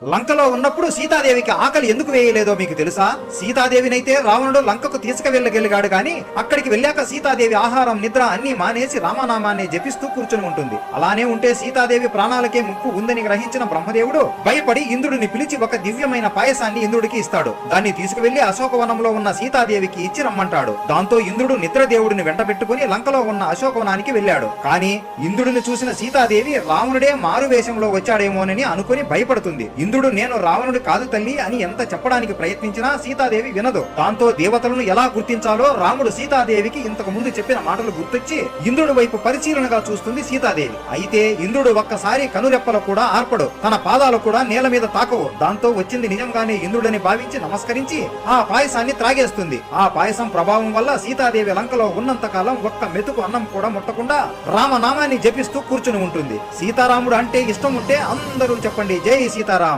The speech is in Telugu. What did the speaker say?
లంకలో ఉన్నప్పుడు సీతాదేవికి ఆకలి ఎందుకు వేయలేదో మీకు తెలుసా? సీతాదేవినైతే రావణుడు లంకకు తీసుకువెళ్ళగలిగాడు గాని అక్కడికి వెళ్ళాక సీతాదేవి ఆహారం నిద్ర అన్ని మానేసి రామనామాన్ని జపిస్తూ కూర్చుని ఉంటుంది. అలానే ఉంటే సీతాదేవి ప్రాణాలకే ముప్పు ఉందని గ్రహించిన బ్రహ్మదేవుడు భయపడి ఇంద్రుడిని పిలిచి ఒక దివ్యమైన పాయసాన్ని ఇంద్రుడికి ఇస్తాడు. దాన్ని తీసుకువెళ్లి అశోకవనంలో ఉన్న సీతాదేవికి ఇచ్చి రమ్మంటాడు. దాంతో ఇంద్రుడు నిద్రదేవుడిని వెంటబెట్టుకుని లంకలో ఉన్న అశోకవనానికి వెళ్ళాడు. కానీ ఇంద్రుడిని చూసిన సీతాదేవి రావణుడే మారు వేషంలో వచ్చాడేమోనని అనుకుని భయపడుతుంది. ఇంద్రుడు నేను రావణుడు కాదు తల్లి అని ఎంత చెప్పడానికి ప్రయత్నించినా సీతాదేవి వినదు. దాంతో దేవతలను ఎలా గుర్తించాలో రాముడు సీతాదేవికి ఇంతకు ముందు చెప్పిన మాటలు గుర్తొచ్చి ఇంద్రుడి వైపు పరిశీలనగా చూస్తుంది సీతాదేవి. అయితే ఇంద్రుడు ఒక్కసారి కనురెప్పలు కూడా ఆర్పడు, తన పాదాలు కూడా నేల మీద తాకవు. దాంతో వచ్చింది నిజంగానే ఇంద్రుడని భావించి నమస్కరించి ఆ పాయసాన్ని త్రాగేస్తుంది. ఆ పాయసం ప్రభావం వల్ల సీతాదేవి లంకలో ఉన్నంత కాలం ఒక్క మెతుకు అన్నం కూడా ముట్టకుండా రామనామాన్ని జపిస్తూ కూర్చుని ఉంటుంది. సీతారాముడు అంటే ఇష్టం ఉంటే అందరూ చెప్పండి జై సీతారాం.